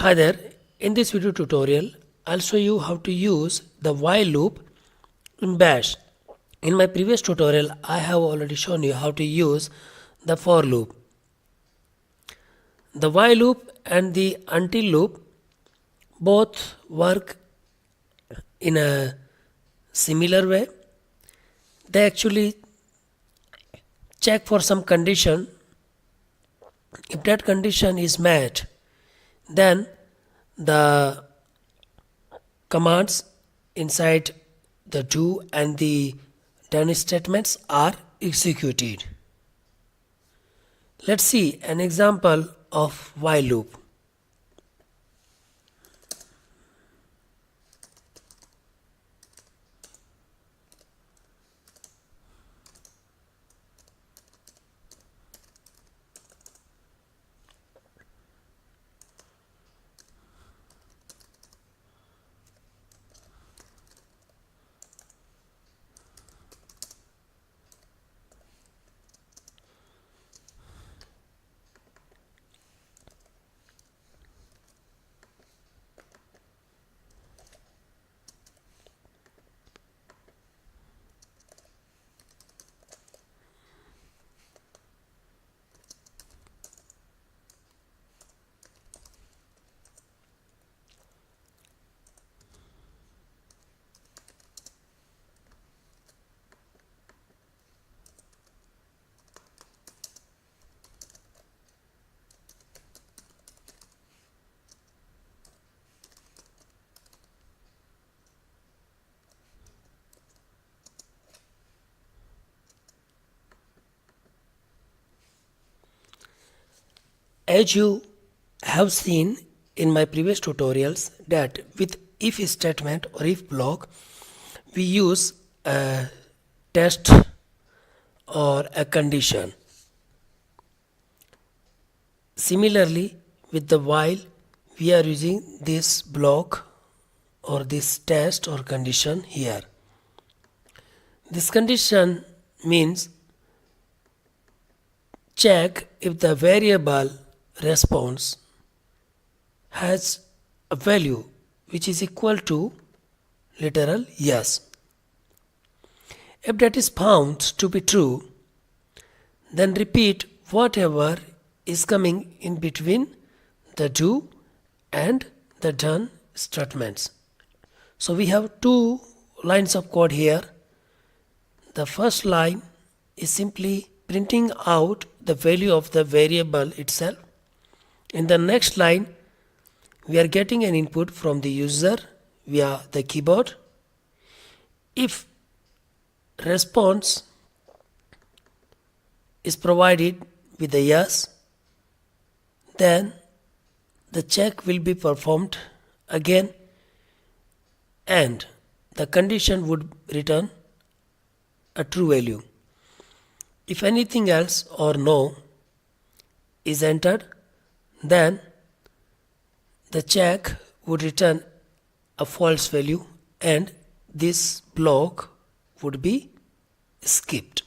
Hi there, in this video tutorial I'll show you how to use the while loop in bash. In my previous tutorial I have already shown you how to use the for loop. The while loop and the until loop both work in a similar way. They actually check for some condition. If that condition is met, then the commands inside the do and the done statements are executed. Let's see an example of while loop. As you have seen in my previous tutorials that with if statement or if block we use a test or a condition. Similarly with the while we are using this block or this test or condition here. This condition means check if the variable response has a value which is equal to literal yes. If that is found to be true, then repeat whatever is coming in between the do and the done statements. So we have two lines of code here. The first line is simply printing out the value of the variable itself. In the next line, we are getting an input from the user via the keyboard. If response is provided with a yes, then the check will be performed again and the condition would return a true value. If anything else or no is entered, then the check would return a false value and this block would be skipped.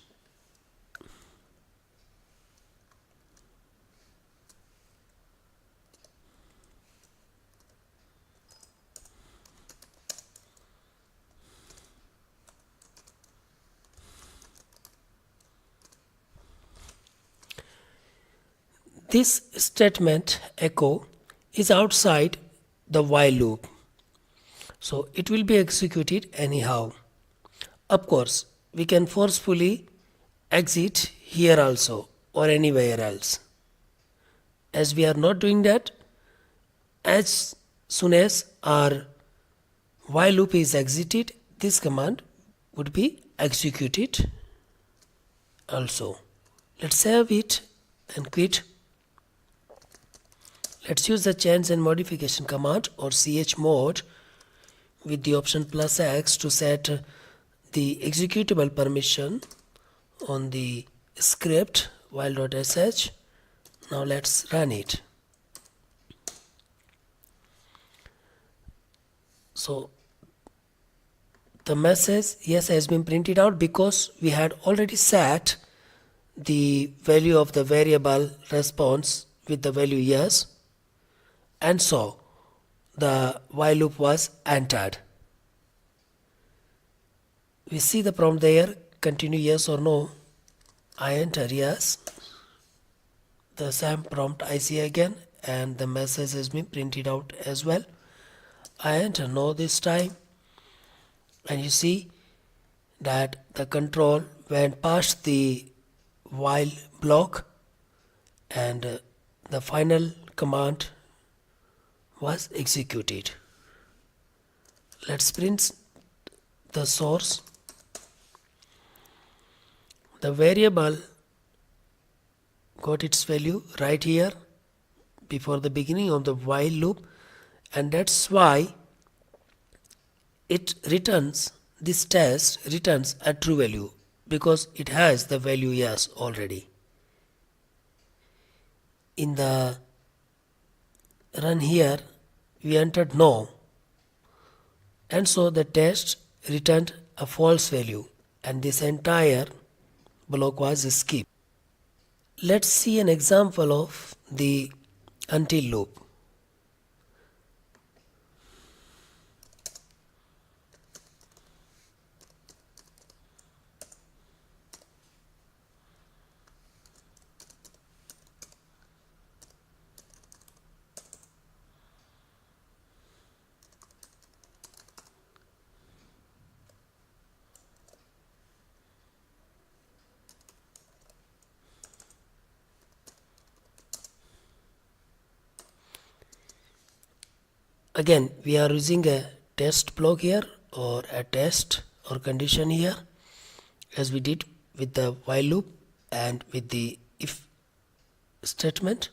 This statement echo is outside the while loop, so it will be executed anyhow. Of course, we can forcefully exit here also or anywhere else. As we are not doing that, as soon as our while loop is exited, this command would be executed also. Let's save it and quit. Let's use the change and modification command or chmod with the option +X to set the executable permission on the script while.sh. Now let's run it. So the message yes has been printed out because we had already set the value of the variable response with the value yes. And so the while loop was entered. We see the prompt there, continue yes or no. I enter yes. The same prompt I see again, and the message has been printed out as well. I enter no this time, and you see that the control went past the while block, and the final command was executed. Let's print the source. The variable got its value right here before the beginning of the while loop, and that's why it returns, this test returns a true value, because it has the value yes already. In the run here we entered no, and so the test returned a false value, and this entire block was skipped. Let's see an example of the until loop. Again, we are using a test block here, or a test or condition here, as we did with the while loop and with the if statement.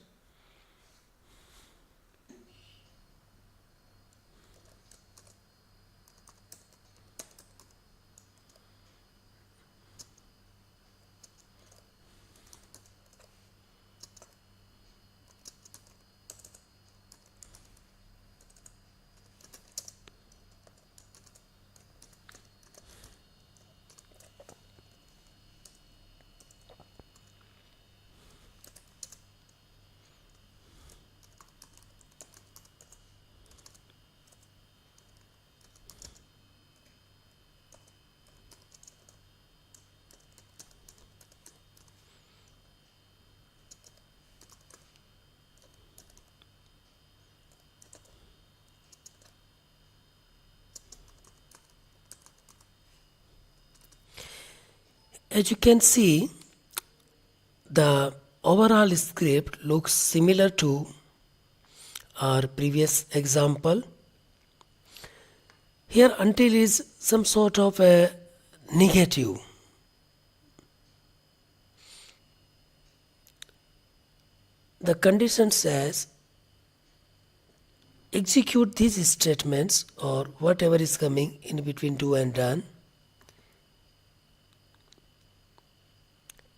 As you can see, the overall script looks similar to our previous example. Here until is some sort of a negative. The condition says execute these statements, or whatever is coming in between do and done,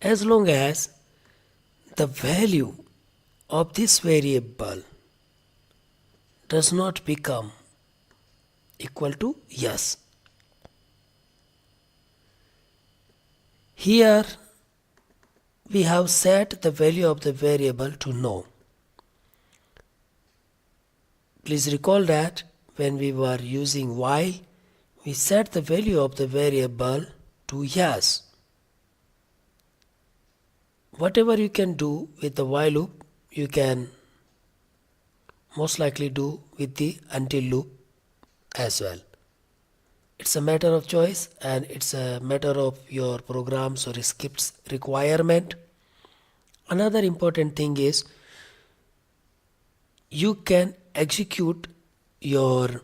as long as the value of this variable does not become equal to yes. Here we have set the value of the variable to no. Please recall that when we were using while, we set the value of the variable to yes. Whatever you can do with the while loop, you can most likely do with the until loop as well. It's a matter of choice, and it's a matter of your programs or scripts requirement. Another important thing is you can execute your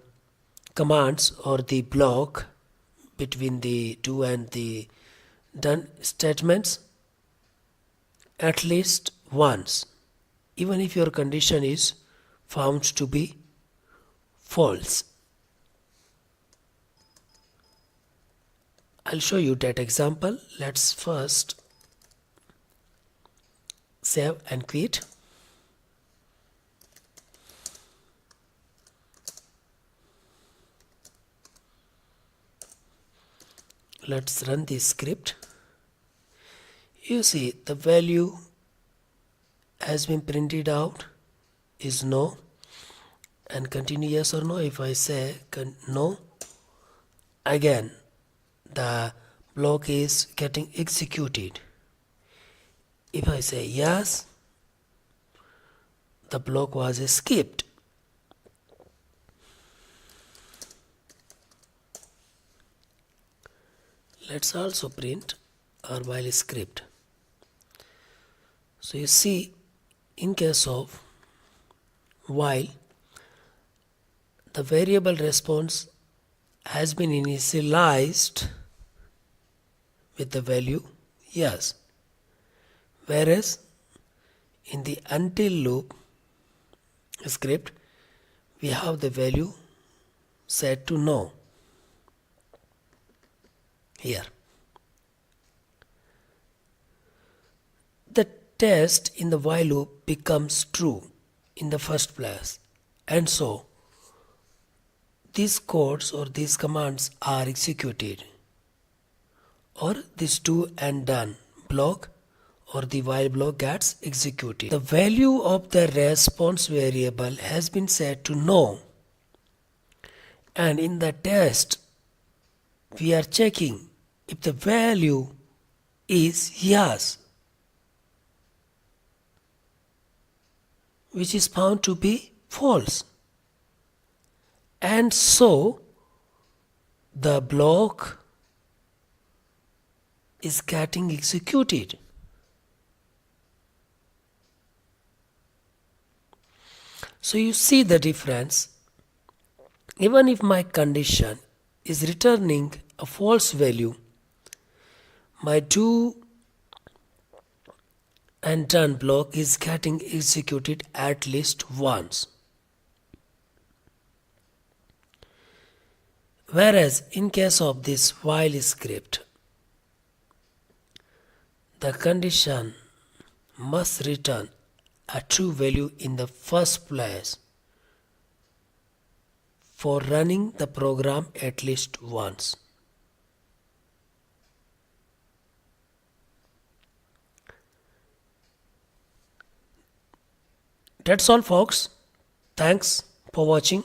commands or the block between the do and the done statements at least once, even if your condition is found to be false. I'll show you that example. Let's first save and quit. Let's run this script. You see the value has been printed out is no, and continue yes or no. If I say no, again the block is getting executed. If I say yes, the block was skipped. Let's also print our while script. So you see, in case of while, the variable response has been initialized with the value yes, whereas in the until loop script we have the value set to no here. The test in the while loop becomes true in the first place, and so these codes or these commands are executed, or this do and done block or the while block gets executed. The value of the response variable has been set to no, and in the test we are checking if the value is yes, which is found to be false, and so the block is getting executed. So you see the difference. Even if my condition is returning a false value, my do and done block is getting executed at least once. Whereas in case of this while script, the condition must return a true value in the first place for running the program at least once. That's all, folks. Thanks for watching.